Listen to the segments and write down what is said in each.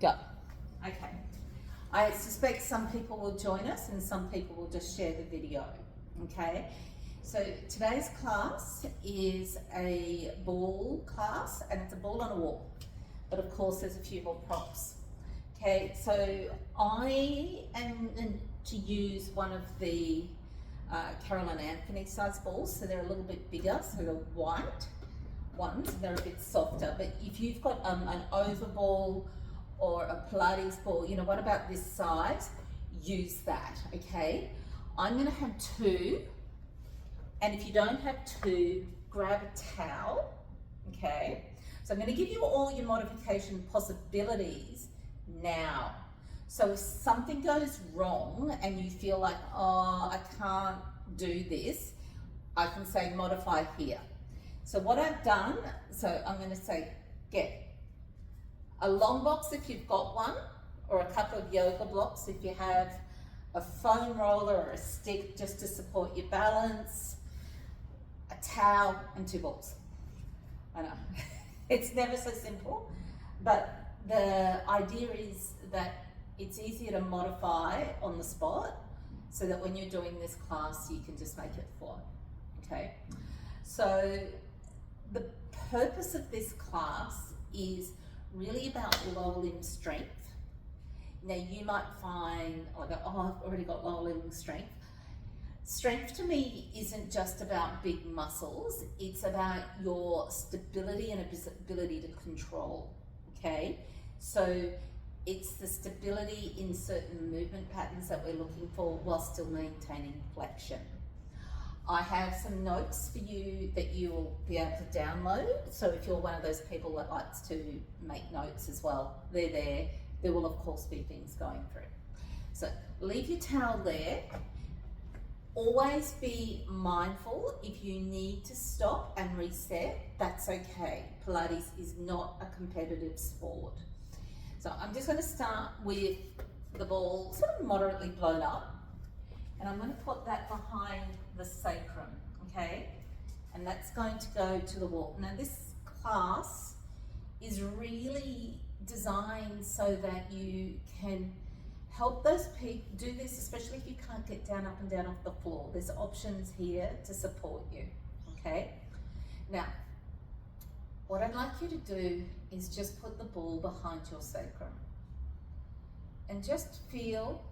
Go. Okay. I suspect some people will join us and some people will just share the video. Okay. So today's class is a ball class, and it's a ball on a wall. But of course there's a few more props. Okay, so I am going to use one of the Carolyn Anthony size balls, so they're a little bit bigger, so they're white ones, they're a bit softer. But if you've got an oval ball or a Pilates ball, you know, what about this size? Use that, okay? I'm gonna have two, and if you don't have two, grab a towel, okay? So I'm gonna give you all your modification possibilities now. So if something goes wrong and you feel like, oh, I can't do this, I can say modify here. So what I've done, so I'm going to say get a long box if you've got one, or a couple of yoga blocks if you have a foam roller or a stick just to support your balance, a towel and two balls. I know, it's never so simple, but the idea is that it's easier to modify on the spot so that when you're doing this class, you can just make it flow, okay? So the purpose of this class is really about lower limb strength. Now you might find, like, oh, I've already got lower limb strength. Strength to me isn't just about big muscles, it's about your stability and ability to control, okay? So it's the stability in certain movement patterns that we're looking for while still maintaining flexion. I have some notes for you that you'll be able to download. So if you're one of those people that likes to make notes as well, they're there. There will of course be things going through. So leave your towel there. Always be mindful if you need to stop and reset, that's okay. Pilates is not a competitive sport. So I'm just going to start with the ball sort of moderately blown up, and I'm going to put that behind the sacrum, okay? And that's going to go to the wall. Now this class is really designed so that you can help those people do this, especially if you can't get down, up and down off the floor. There's options here to support you, okay? Now, what I'd like you to do is just put the ball behind your sacrum and just feel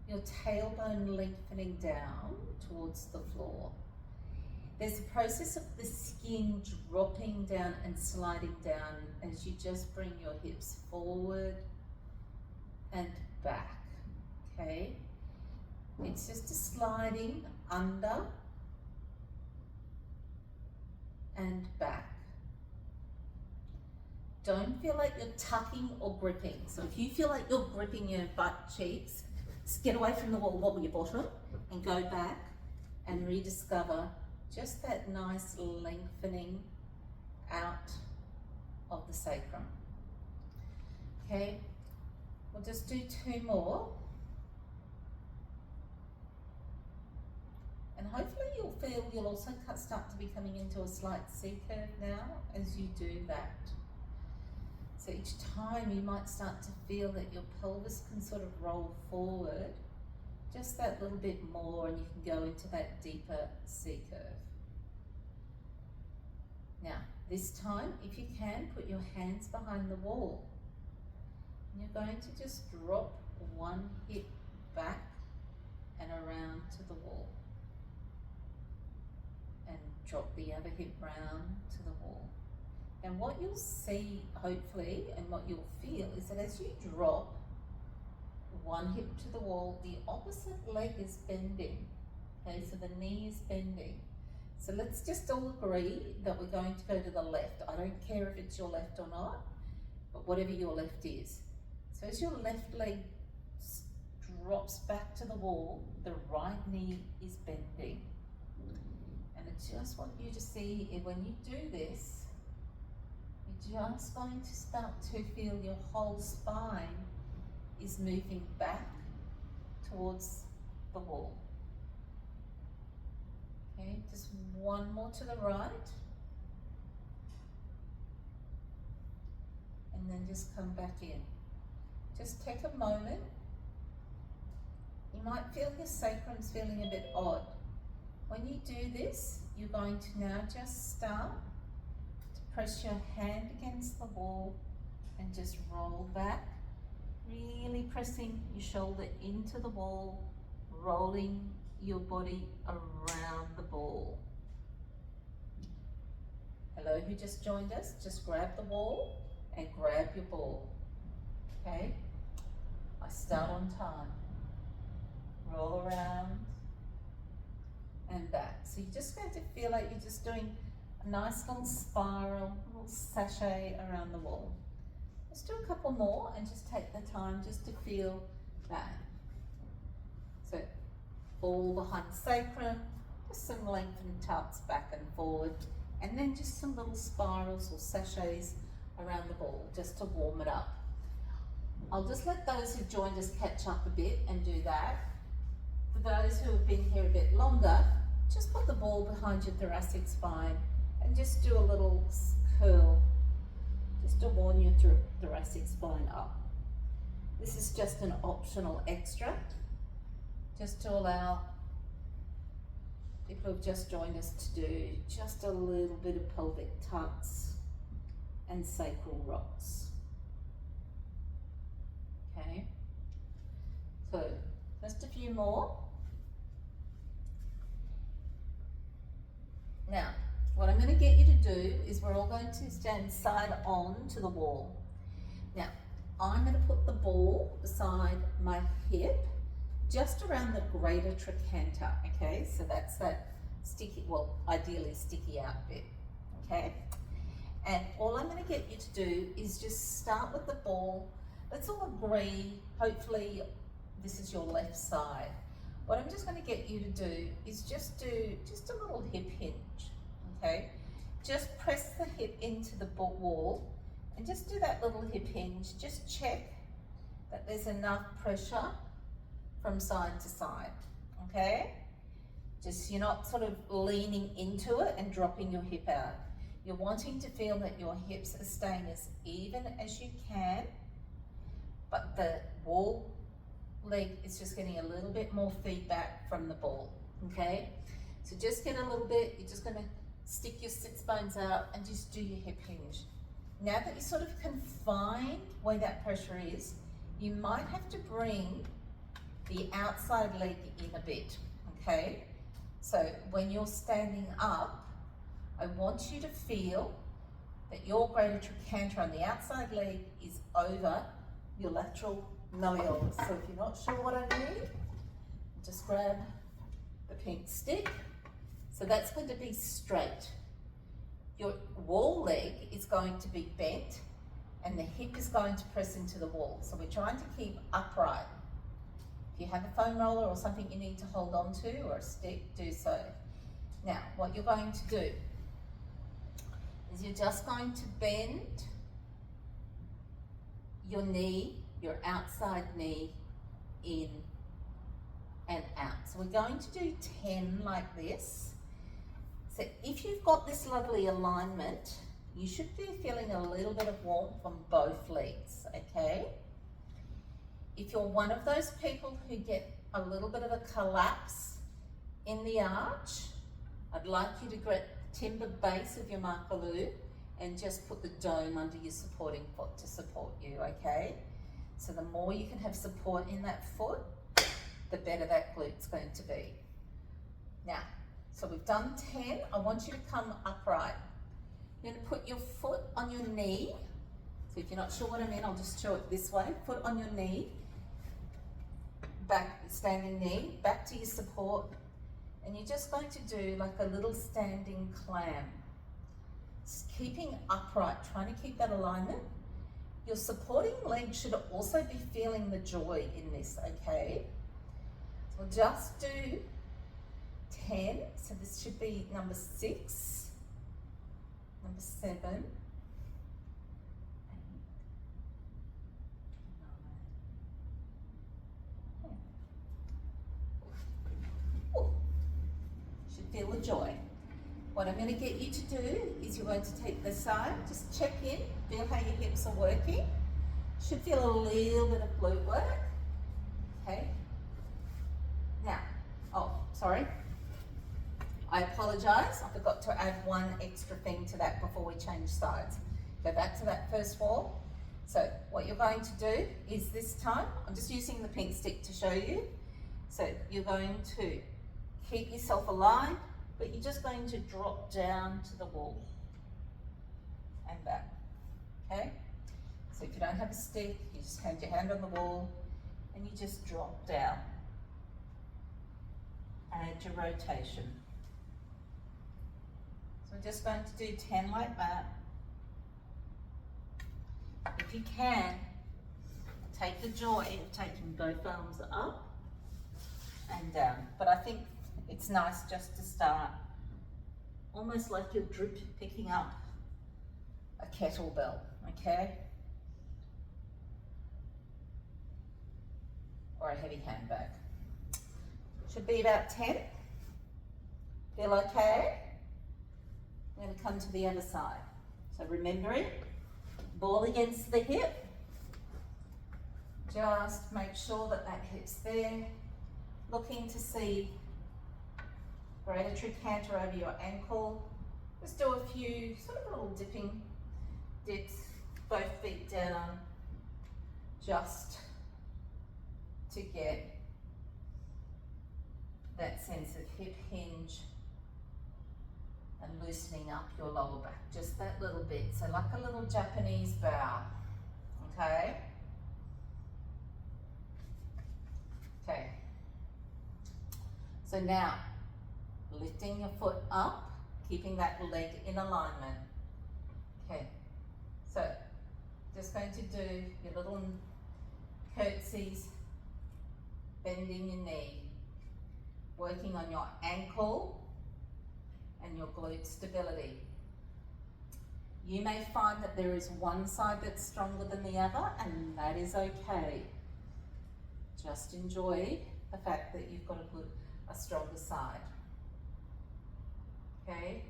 your tailbone lengthening down towards the floor. There's a process of the skin dropping down and sliding down as you just bring your hips forward and back, okay? It's just a sliding under and back. Don't feel like you're tucking or gripping. So if you feel like you're gripping your butt cheeks, just get away from the wall, wobble your bottom and go back and rediscover just that nice lengthening out of the sacrum. Okay, we'll just do two more. And hopefully you'll feel you'll also start to be coming into a slight C curve now as you do that. So each time you might start to feel that your pelvis can sort of roll forward just that little bit more, and you can go into that deeper C curve. Now, this time, if you can, put your hands behind the wall. And you're going to just drop one hip back and around to the wall. And drop the other hip round to the wall. And what you'll see, hopefully, and what you'll feel is that as you drop one hip to the wall, the opposite leg is bending. Okay, so the knee is bending. So let's just all agree that we're going to go to the left. I don't care if it's your left or not, but whatever your left is. So as your left leg drops back to the wall, the right knee is bending. And I just want you to see, when you do this, you're just going to start to feel your whole spine is moving back towards the wall. Okay, just one more to the right. and then just come back in. Just take a moment. You might feel your sacrum's feeling a bit odd. When you do this, you're going to now just start to press your hand against the wall and just roll back, really pressing your shoulder into the wall, rolling your body around the ball. Hello, who just joined us? Just grab the wall and grab your ball. Okay? I start on time. Roll around and back. So you're just going to feel like you're just doing a nice little spiral, little sachet around the wall. Let's do a couple more and just take the time just to feel that. So ball behind the sacrum, just some lengthened tucks back and forward, and then just some little spirals or sachets around the ball just to warm it up. I'll just let those who joined us catch up a bit and do that. For those who have been here a bit longer, just put the ball behind your thoracic spine and just do a little curl, just to warm your thoracic spine up. This is just an optional extra, just to allow people who have just joined us to do just a little bit of pelvic tucks and sacral rocks. Okay, so just a few more. Now, what I'm going to get you to do is we're all going to stand side on to the wall. Now, I'm going to put the ball beside my hip, just around the greater trochanter, okay? So that's that sticky, well, ideally sticky out bit, okay? And all I'm going to get you to do is just start with the ball. Let's all agree, hopefully this is your left side. What I'm just going to get you to do is just do just a little hip hinge, okay? Just press the hip into the wall and just do that little hip hinge. Just check that there's enough pressure from side to side, okay? Just you're not sort of leaning into it and dropping your hip out. You're wanting to feel that your hips are staying as even as you can, but the wall leg is just getting a little bit more feedback from the ball, okay? So just get a little bit, you're just gonna stick your sits bones out and just do your hip hinge. Now that you sort of can find where that pressure is, you might have to bring the outside leg in a bit, okay? So when you're standing up, I want you to feel that your greater trochanter on the outside leg is over your lateral malleolus. So if you're not sure what I mean, just grab the pink stick. So that's going to be straight. Your wall leg is going to be bent and the hip is going to press into the wall. So we're trying to keep upright. If you have a foam roller or something you need to hold on to or a stick, do so. Now, what you're going to do is you're just going to bend your knee, your outside knee, in and out. So we're going to do 10 like this. So if you've got this lovely alignment, you should be feeling a little bit of warmth on both legs, okay? If you're one of those people who get a little bit of a collapse in the arch, I'd like you to grab the timber base of your makalu and just put the dome under your supporting foot to support you, okay? So the more you can have support in that foot, the better that glute's going to be. Now, so we've done 10. I want you to come upright. You're going to put your foot on your knee. So if you're not sure what I mean, I'll just show it this way. Foot on your knee, back, standing knee, back to your support. And you're just going to do like a little standing clam. Just keeping upright, trying to keep that alignment. Your supporting leg should also be feeling the joy in this, okay? So we'll just do 10. So this should be number 6, number 7, 8, 9. Ooh. Should feel the joy. What I'm going to get you to do is you're going to take this side, just check in feel how your hips are working. Should feel a little bit of glute work. Okay. Now, oh, sorry. I apologise. I forgot to add one extra thing to that before we change sides. Go back to that first wall. So what you're going to do is this time, I'm just using the pink stick to show you. So you're going to keep yourself aligned, but you're just going to drop down to the wall and back, okay? So if you don't have a stick, you just hand your hand on the wall and you just drop down. Add your rotation. So we're just going to do 10 like that. If you can, take the joy of taking both arms up and down. But I think it's nice just to start almost like you're picking up a kettlebell, okay? Or a heavy handbag. Should be about 10. Feel okay? I'm going to come to the other side. So remembering, ball against the hip. Just make sure that that hip's there. Looking to see greater trichanter over your ankle. Just do a few sort of little dipping dips, both feet down, just to get that sense of hip hinge and loosening up your lower back, just that little bit. So like a little Japanese bow, okay? Okay. So now, lifting your foot up, keeping that leg in alignment. Okay, so just going to do your little curtsies, bending your knee, working on your ankle and your glute stability. You may find that there is one side that's stronger than the other, and that is okay. Just enjoy the fact that you've got a stronger side. Okay?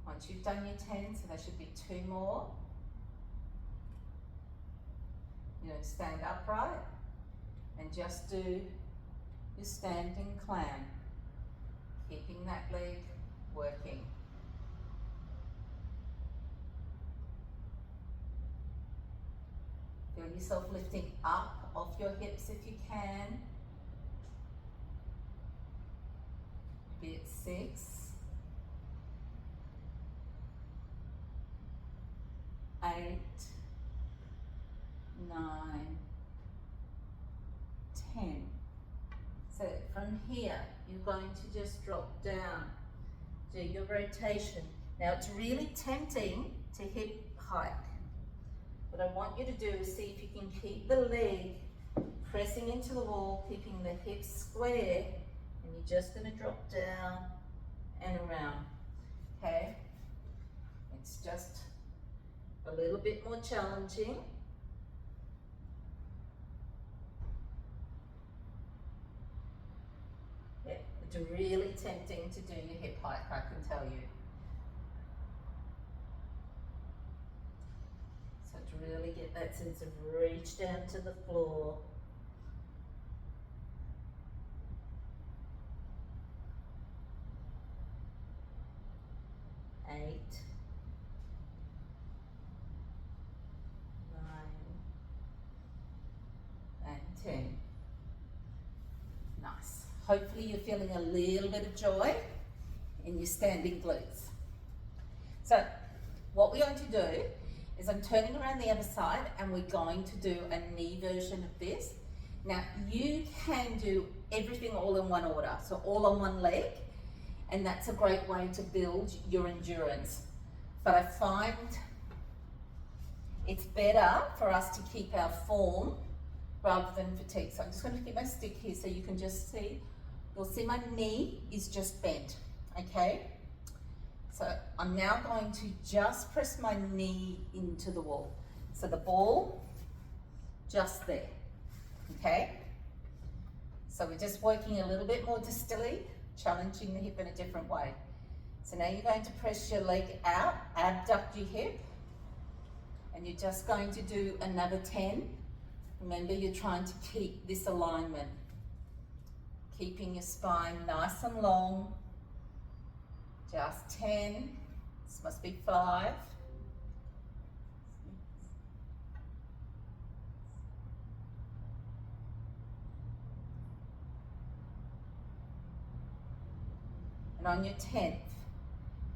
Once you've done your 10, so there should be 2 more. You're going to stand upright and just do your standing clam, keeping that leg working. Feel yourself lifting up off your hips if you can. Be at 6, 8, 9, 10. So from here, you're going to just drop down, do your rotation. Now it's really tempting to hip hike. What I want you to do is see if you can keep the leg pressing into the wall, keeping the hips square, and you're just going to drop down and around, okay? It's just a little bit more challenging. Yeah, it's really tempting to do your hip hike, I can tell you. So to really get that sense of reach down to the floor. 8, 9, and 10. Nice. Hopefully you're feeling a little bit of joy in your standing glutes. So what we're going to do is I'm turning around the other side and we're going to do a knee version of this. Now you can do everything all in one order, so all on one leg, and that's a great way to build your endurance. But I find it's better for us to keep our form rather than fatigue. So I'm just going to keep my stick here so you can just see. You'll see my knee is just bent, okay? So I'm now going to just press my knee into the wall. So the ball, just there, okay? So we're just working a little bit more distally, challenging the hip in a different way. So now you're going to press your leg out, abduct your hip, And you're just going to do another 10. Remember, you're trying to keep this alignment. Keeping your spine nice and long. Just 10. This must be 5. And on your 10th,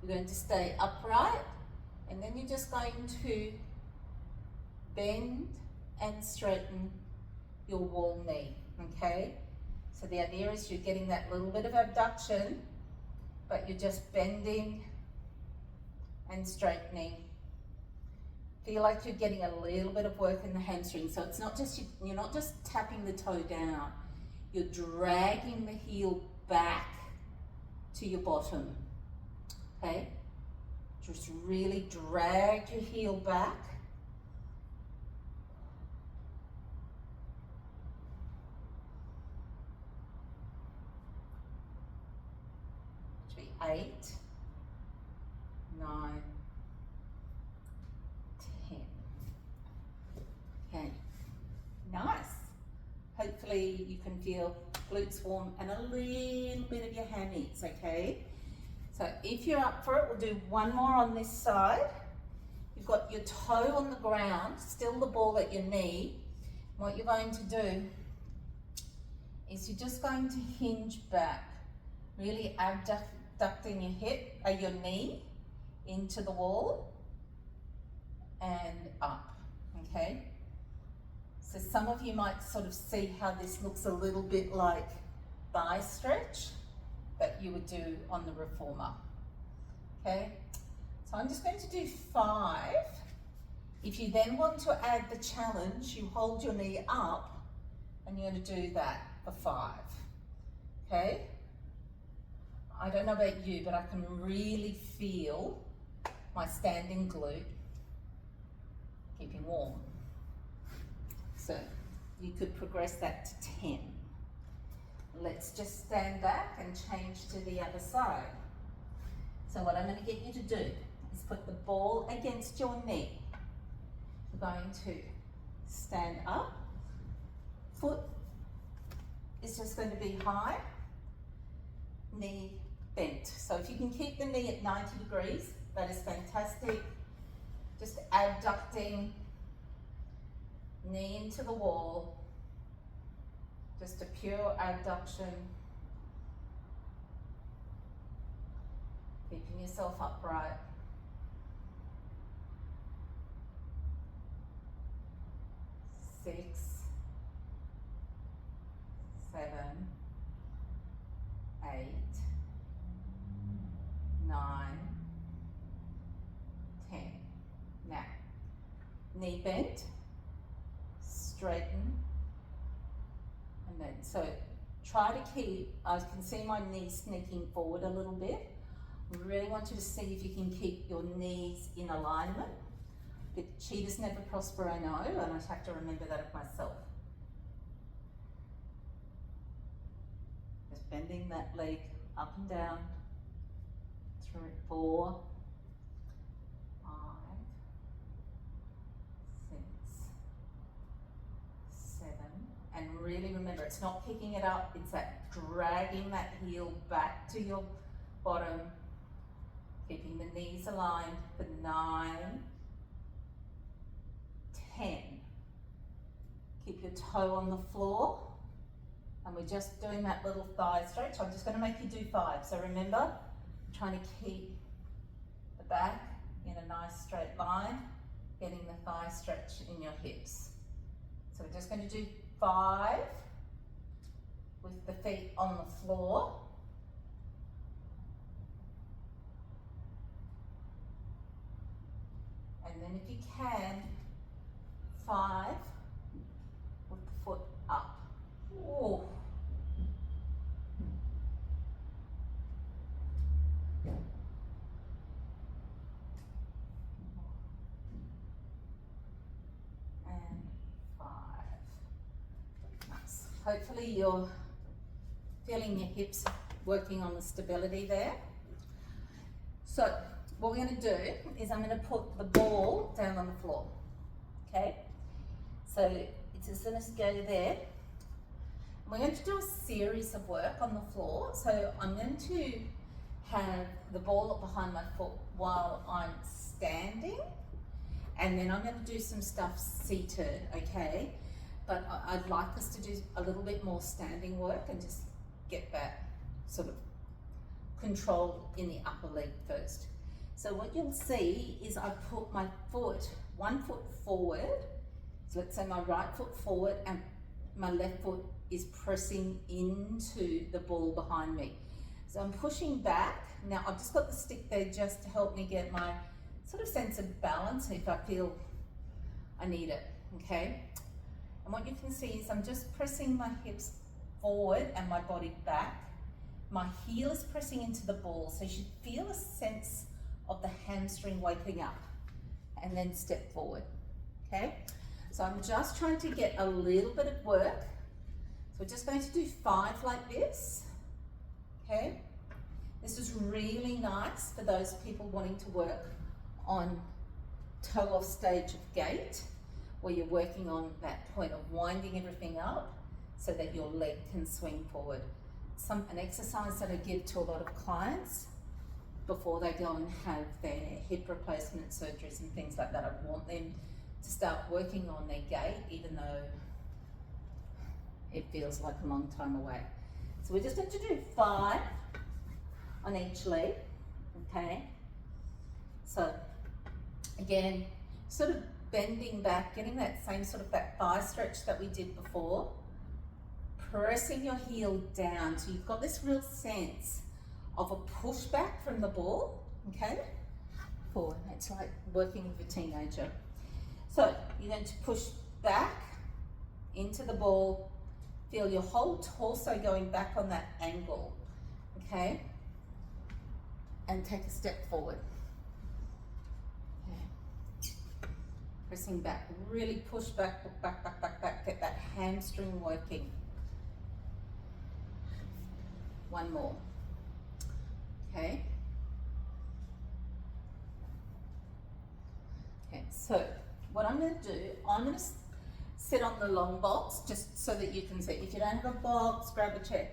you're going to stay upright, and then you're just going to bend and straighten your wall knee, okay? So the idea is you're getting that little bit of abduction, but you're just bending and straightening. Feel like you're getting a little bit of work in the hamstring. So it's not just, you're not just tapping the toe down, you're dragging the heel back to your bottom, okay? Just really drag your heel back. Which would be 8, 9, 10. Okay, nice. Hopefully you can feel glutes warm and a little bit of your hammies, okay? So if you're up for it, we'll do one more on this side. You've got your toe on the ground, still the ball at your knee. What you're going to do is you're just going to hinge back, really abducting your hip, your knee into the wall and up, okay? So some of you might sort of see how this looks a little bit like thigh stretch that you would do on the reformer, okay? So I'm just going to do 5. If you then want to add the challenge, you hold your knee up and you're going to do that for 5, okay? I don't know about you, but I can really feel my standing glute keeping warm. So you could progress that to 10. Let's just stand back and change to the other side. So what I'm going to get you to do is put the ball against your knee. You're going to stand up. Foot is just going to be high. Knee bent. So if you can keep the knee at 90 degrees, that is fantastic. Just abducting, knee into the wall, just a pure abduction, keeping yourself upright. Six, 7, 8, 9, 10. Now, knee bent, straighten, and then, so try to keep, I can see my knees sneaking forward a little bit. I really want you to see if you can keep your knees in alignment. The cheetahs never prosper, I know, and I have to remember that of myself. Just bending that leg up and down. 3, 4, 5, 6, 7, and really remember, it's not picking it up, it's that dragging that heel back to your bottom, keeping the knees aligned for 9, 10. Keep your toe on the floor, and we're just doing that little thigh stretch. I'm just going to make you do 5. So remember, trying to keep the back in a nice straight line, getting the thigh stretch in your hips. So we're just going to do 5 with the feet on the floor. And then if you can, 5 with the foot up. Ooh. And 5. Nice. Hopefully you're feeling your hips working on the stability there. So what we're going to do is I'm going to put the ball down on the floor. okay? So it's just going to go there. We're going to do a series of work on the floor. So I'm going to have the ball up behind my foot while I'm standing, and then I'm going to do some stuff seated, okay? But I'd like us to do a little bit more standing work and just get that sort of control in the upper leg first. So what you'll see is I put my foot, one foot forward. So let's say my right foot forward and my left foot is pressing into the ball behind me. So I'm pushing back. Now I've just got the stick there just to help me get my sort of sense of balance if I feel I need it, okay? And what you can see is I'm just pressing my hips forward and my body back. My heel is pressing into the ball, so you should feel a sense of the hamstring waking up, and then step forward, okay? So I'm just trying to get a little bit of work. So we're just going to do 5 like this, okay? This is really nice for those people wanting to work on toe off stage of gait, where you're working on that point of winding everything up so that your leg can swing forward. An exercise that I give to a lot of clients before they go and have their hip replacement surgeries and things like that. I want them to start working on their gait, even though it feels like a long time away. So we're just going to do 5 on each leg, okay? So again, sort of bending back, getting that same sort of that thigh stretch that we did before, pressing your heel down. So you've got this real sense of a pushback from the ball, okay? Forward. It's like working with a teenager. So you're going to push back into the ball, feel your whole torso going back on that angle, okay? And take a step forward. Okay. Pressing back, really push back, back, get that hamstring working. One more. Okay. Okay, so what I'm going to do, I'm going to sit on the long box just so that you can see. If you don't have a box, grab a chair.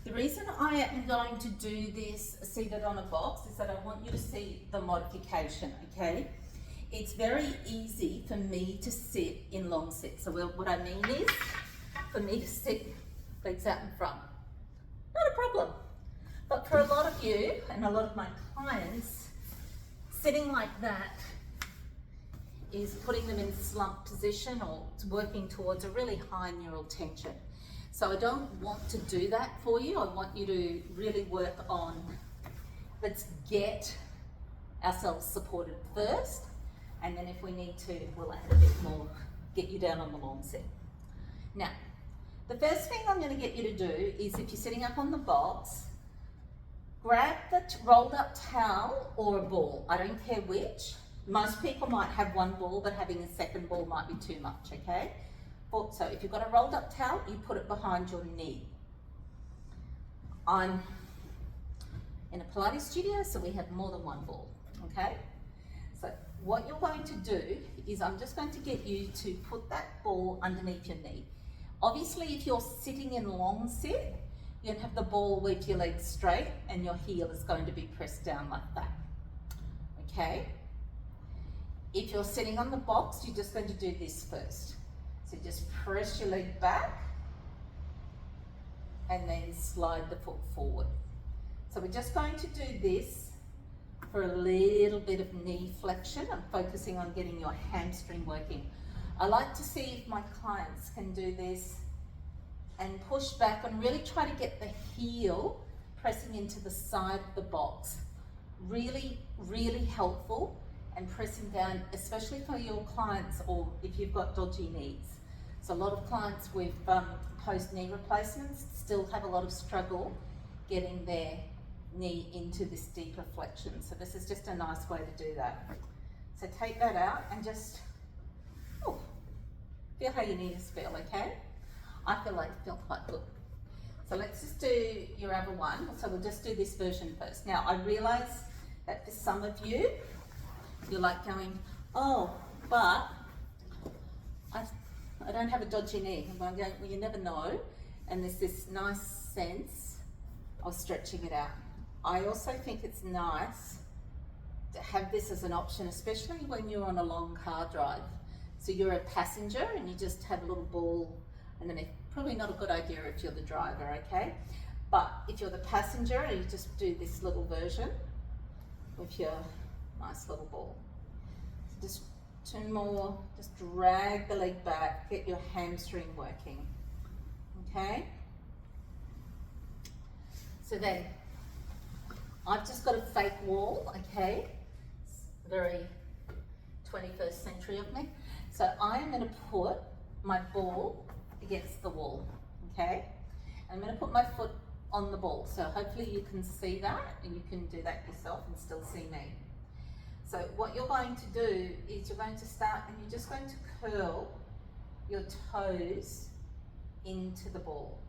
The reason I am going to do this seated on a box is that I want you to see the modification, okay? It's very easy for me to sit in long sit. So what I mean is for me to sit legs out in front. Not a problem. But for a lot of you and a lot of my clients, sitting like that is putting them in slump position or working towards a really high neural tension. So I don't want to do that for you. I want you to really work on, let's get ourselves supported first, and then if we need to, we'll add a bit more, get you down on the long sit. Now, the first thing I'm going to get you to do is, if you're sitting up on the box, grab the rolled up towel or a ball. I don't care which. Most people might have one ball, but having a second ball might be too much, okay? So if you've got a rolled up towel, you put it behind your knee. I'm in a Pilates studio, so we have more than one ball, okay? So what you're going to do is I'm just going to get you to put that ball underneath your knee. Obviously, if you're sitting in long sit, you're going to have the ball with your legs straight and your heel is going to be pressed down like that, okay? If you're sitting on the box, you're just going to do this first. So just press your leg back and then slide the foot forward. So we're just going to do this for a little bit of knee flexion. I'm focusing on getting your hamstring working. I like to see if my clients can do this and push back and really try to get the heel pressing into the side of the box. Really, really helpful, and pressing down, especially for your clients or if you've got dodgy knees. So a lot of clients with post-knee replacements still have a lot of struggle getting their knee into this deeper flexion. So this is just a nice way to do that. So take that out and just feel how your knees feel, okay? I feel like it feels quite good. So let's just do your other one. So we'll just do this version first. Now I realize that for some of you, you're like going, oh, but don't have a dodgy knee. I'm going, well, you never know. And there's this nice sense of stretching it out. I also think it's nice to have this as an option, especially when you're on a long car drive. So you're a passenger and you just have a little ball underneath. Probably not a good idea if you're the driver, okay? But if you're the passenger, you just do this little version with your nice little ball. So just 2 more, just drag the leg back, get your hamstring working, okay? So then, I've just got a fake wall, okay? It's very 21st century of me. So I'm going to put my ball against the wall, okay? I'm going to put my foot on the ball. So hopefully you can see that and you can do that yourself and still see me. So what you're going to do is you're going to start and you're just going to curl your toes into the ball.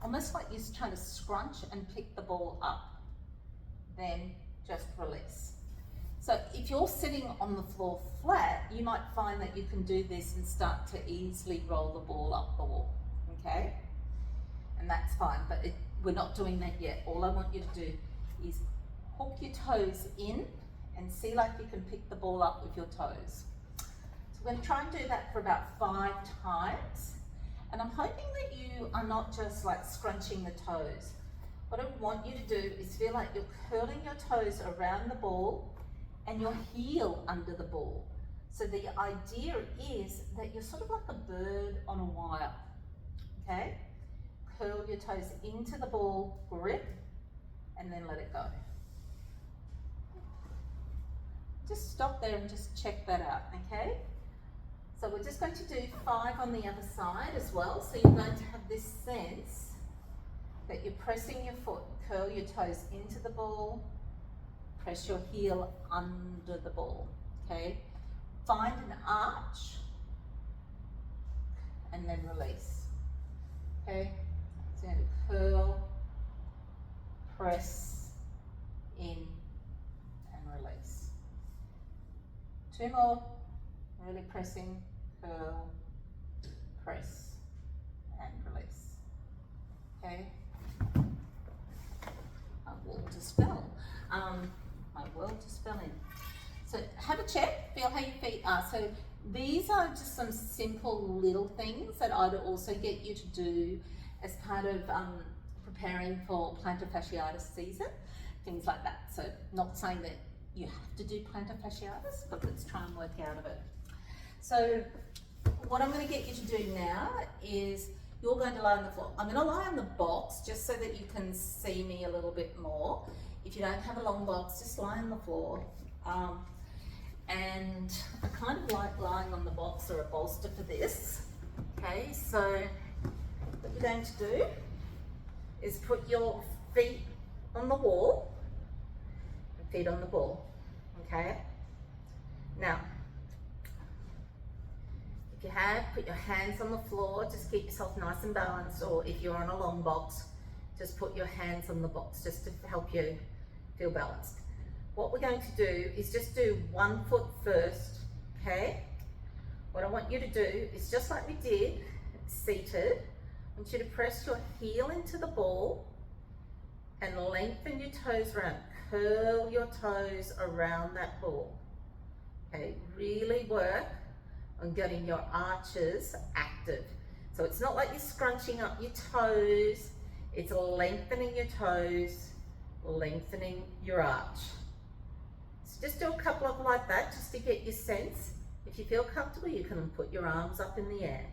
Almost like you're trying to scrunch and pick the ball up. Then just release. So if you're sitting on the floor flat, you might find that you can do this and start to easily roll the ball up the wall, okay? And that's fine, but we're not doing that yet. All I want you to do is hook your toes in and see like you can pick the ball up with your toes. So we're going to try and do that for about 5 times. And I'm hoping that you are not just like scrunching the toes. What I want you to do is feel like you're curling your toes around the ball and your heel under the ball. So the idea is that you're sort of like a bird on a wire, okay? Curl your toes into the ball, grip, and then let it go. Just stop there and just check that out, okay? So we're just going to do 5 on the other side as well. So you're going to have this sense that you're pressing your foot, curl your toes into the ball, press your heel under the ball, okay? Find an arch and then release, okay? So you're going to curl, press in and release. 2 more, really pressing, curl, press and release, okay? My wall just fell. My world just fell in. So have a check, feel how your feet are. So these are just some simple little things that I'd also get you to do as part of preparing for plantar fasciitis season, things like that. So not saying that you have to do plantar fasciitis, but let's try and work out of it. So what I'm going to get you to do now is you're going to lie on the floor. I'm going to lie on the box just so that you can see me a little bit more. If you don't have a long box, just lie on the floor. And I kind of like lying on the box or a bolster for this. Okay, so what you're going to do is put your feet on the wall and feet on the ball. Okay, now if you have, put your hands on the floor, just keep yourself nice and balanced, or if you're on a long box, just put your hands on the box just to help you feel balanced. What we're going to do is just do 1 foot first, okay? What I want you to do is just like we did, seated, I want you to press your heel into the ball and lengthen your toes around. Curl your toes around that ball, okay? Really work on getting your arches active. So it's not like you're scrunching up your toes, it's lengthening your toes, lengthening your arch. So just do a couple of like that just to get your sense. If you feel comfortable, you can put your arms up in the air.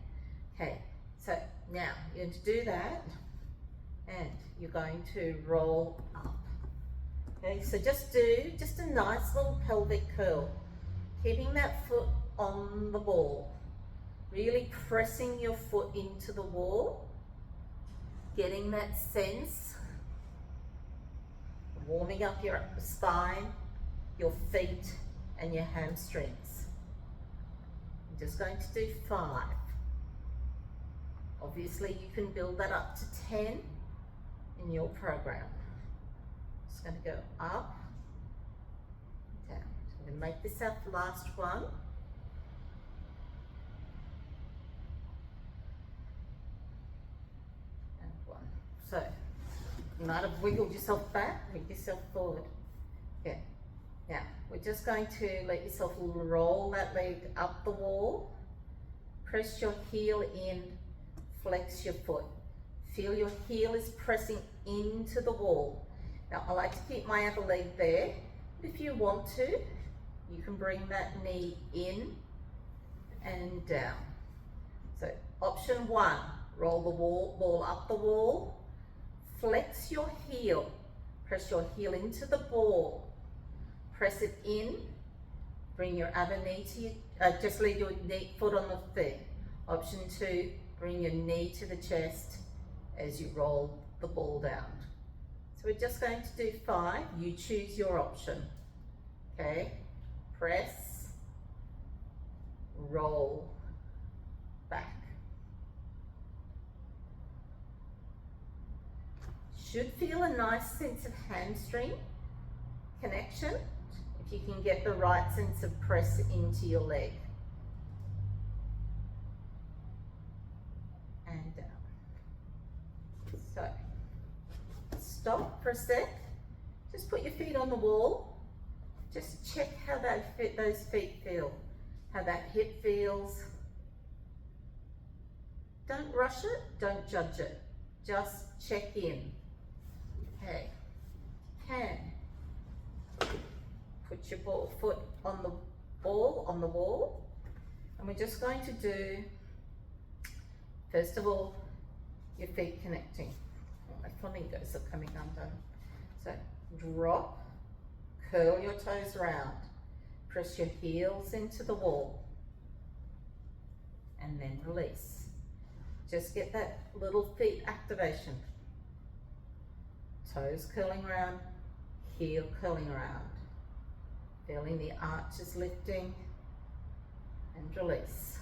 Okay, so now you're going to do that and you're going to roll up. Okay, so just do just a nice little pelvic curl, keeping that foot on the ball, really pressing your foot into the wall, getting that sense, warming up your spine, your feet and your hamstrings. I'm just going to do 5. Obviously you can build that up to 10 in your program. Just going to go up, down. I'm going to make this our last one. You might have wiggled yourself back, wiggle yourself forward. Okay, now we're just going to let yourself roll that leg up the wall, press your heel in, flex your foot. Feel your heel is pressing into the wall. Now I like to keep my other leg there. If you want to, you can bring that knee in and down. So option 1, roll the ball up the wall, flex your heel, press your heel into the ball, press it in, bring your other knee to your, just leave your foot on the thing. Option 2, bring your knee to the chest as you roll the ball down. So we're just going to do 5, you choose your option. Okay, press, roll, back. Should feel a nice sense of hamstring connection if you can get the right sense of press into your leg. And down. So, stop for a sec. Just put your feet on the wall. Just check how those feet feel, how that hip feels. Don't rush it, don't judge it. Just check in. Okay, put your foot on the ball, on the wall, and we're just going to do, first of all, your feet connecting. Oh, my flamingos are coming undone. So drop, curl your toes round, press your heels into the wall, and then release. Just get that little feet activation. Toes curling around, heel curling around. Feeling the arches lifting, and release.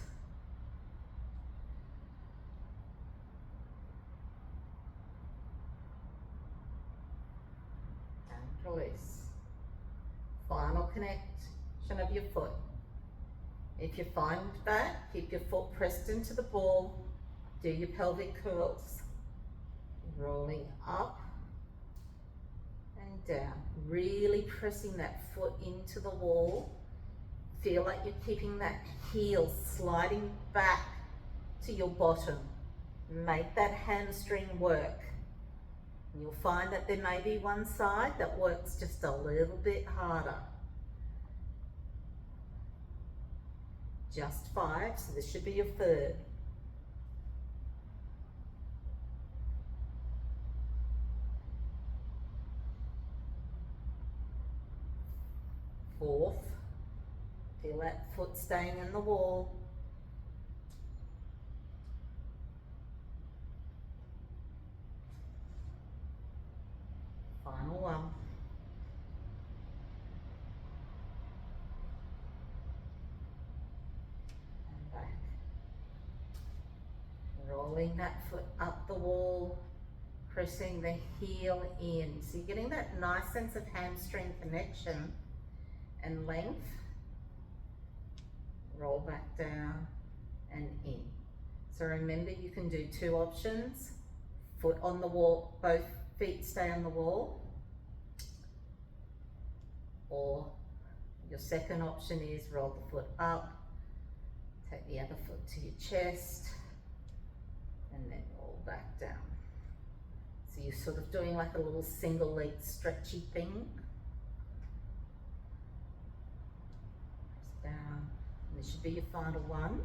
And release. Final connection of your foot. If you find that, keep your foot pressed into the ball. Do your pelvic curls. Rolling up and down. Really pressing that foot into the wall. Feel like you're keeping that heel sliding back to your bottom. Make that hamstring work. You'll find that there may be one side that works just a little bit harder. Just 5, so this should be your 3rd. Fourth, feel that foot staying in the wall. Final one. And back. Rolling that foot up the wall, pressing the heel in. So you're getting that nice sense of hamstring connection and length. Roll back down and in. So remember, you can do 2 options. Foot on the wall, both feet stay on the wall. Or your second option is roll the foot up, take the other foot to your chest, and then roll back down. So you're sort of doing like a little single leg stretchy thing. Down, and this should be your final one.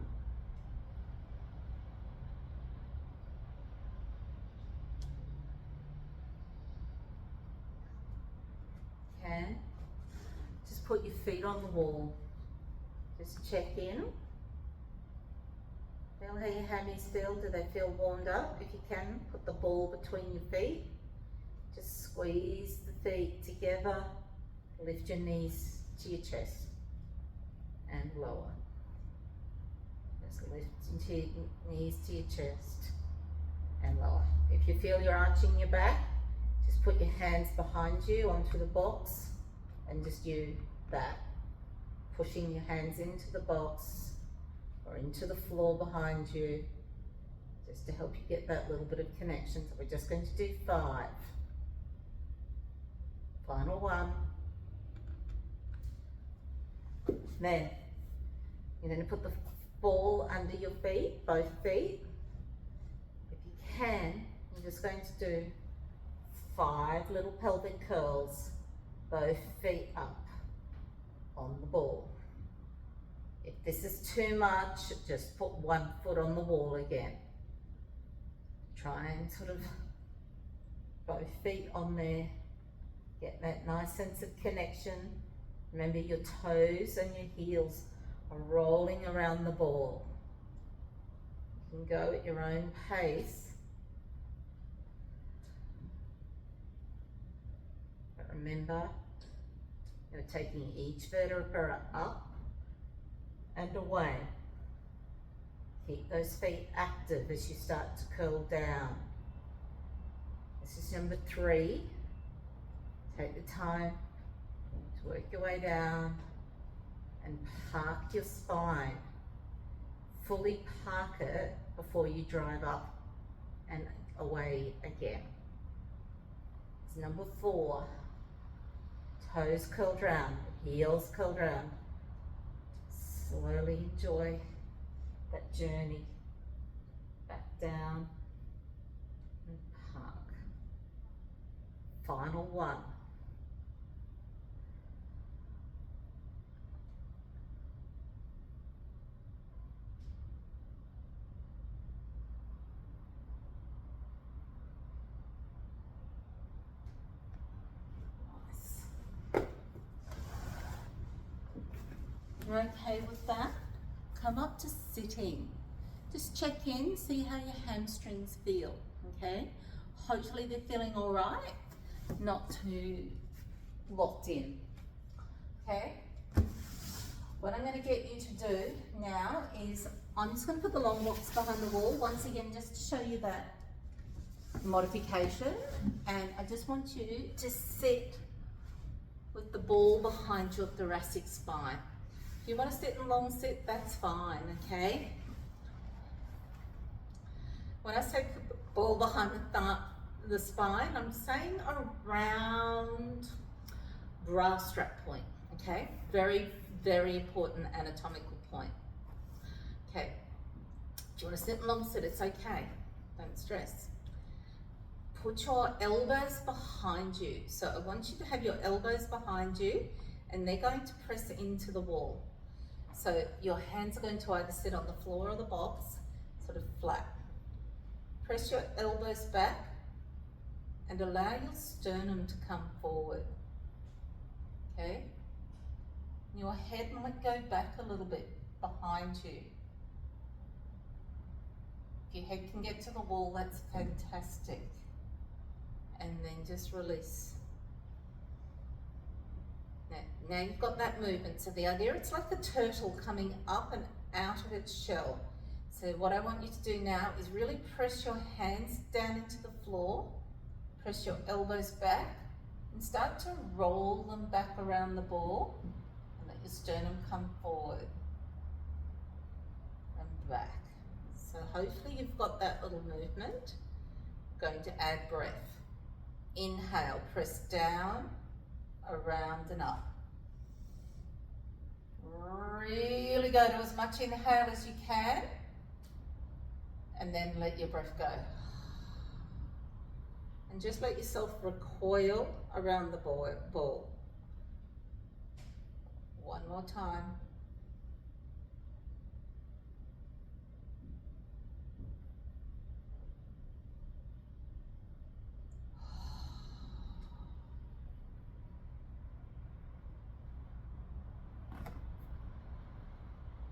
Okay, just put your feet on the wall. Just check in. Feel how your hammies feel. Do they feel warmed up? If you can, put the ball between your feet. Just squeeze the feet together. Lift your knees to your chest. And lower. Just lift into your knees to your chest and lower. If you feel you're arching your back, just put your hands behind you onto the box and just do that. Pushing your hands into the box or into the floor behind you, just to help you get that little bit of connection. So we're just going to do 5. Final one. Then you're going to put the ball under your feet, both feet. If you can, you're just going to do 5 little pelvic curls, both feet up on the ball. If this is too much, just put 1 foot on the wall again. Try and sort of both feet on there. Get that nice sense of connection. Remember, your toes and your heels are rolling around the ball. You can go at your own pace. But remember, you're taking each vertebra up and away. Keep those feet active as you start to curl down. This is number 3. Take the time to work your way down and park your spine. Fully park it before you drive up and away again. It's number 4. Toes curled round, heels curled round. Slowly enjoy that journey back down and park. Final one. You're okay with that? Come up to sitting. Just check in, see how your hamstrings feel, okay? Hopefully they're feeling all right, not too locked in, okay? What I'm going to get you to do now is I'm just going to put the long blocks behind the wall once again just to show you that modification, and I just want you to sit with the ball behind your thoracic spine. If you want to sit in long sit, that's fine, okay? When I say put the ball behind the spine, I'm saying around bra strap point, okay? Very, very important anatomical point. Okay, if you want to sit in long sit, it's okay, don't stress. Put your elbows behind you. So I want you to have your elbows behind you and they're going to press into the wall. So your hands are going to either sit on the floor or the box, sort of flat. Press your elbows back and allow your sternum to come forward, okay? Your head might go back a little bit behind you. If your head can get to the wall, that's fantastic. And then just release. Now you've got that movement. So the idea, it's like the turtle coming up and out of its shell. So what I want you to do now is really press your hands down into the floor, press your elbows back, and start to roll them back around the ball, and let your sternum come forward and back. So hopefully you've got that little movement. Going to add breath. Inhale, press down, around and up. Really go to as much inhale as you can, and then let your breath go. And just let yourself recoil around the ball. One more time.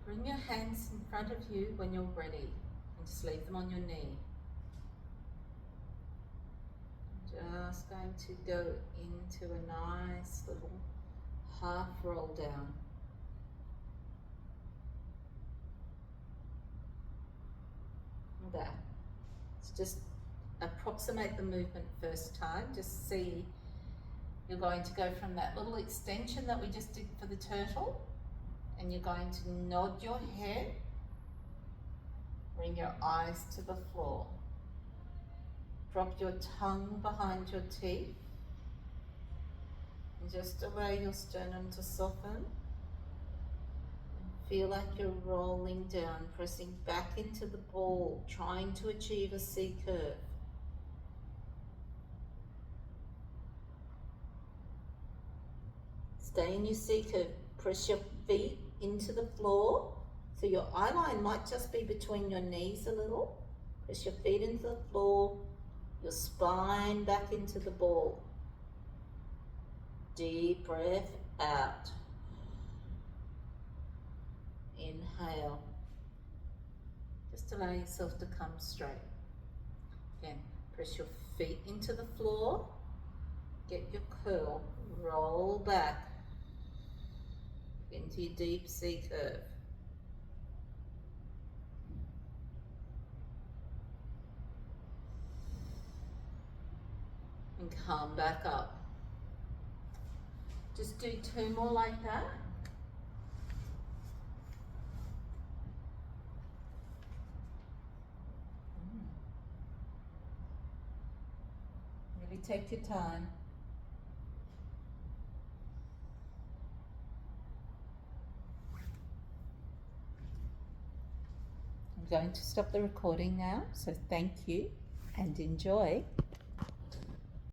Bring your hands in front of you when you're ready, and just leave them on your knee. Just going to go into a nice little half roll down. And that. So just approximate the movement first time. Just see, you're going to go from that little extension that we just did for the turtle, and you're going to nod your head, bring your eyes to the floor. Drop your tongue behind your teeth. And just allow your sternum to soften. Feel like you're rolling down, pressing back into the ball, trying to achieve a C curve. Stay in your C curve. Press your feet into the floor. So your eye line might just be between your knees a little. Press your feet into the floor, your spine back into the ball. Deep breath out. Inhale. Just allow yourself to come straight. Again, press your feet into the floor. Get your curl. Roll back into your deep C curve. And come back up. Just do 2 more like that. Really take your time. I'm going to stop the recording now, so thank you and enjoy.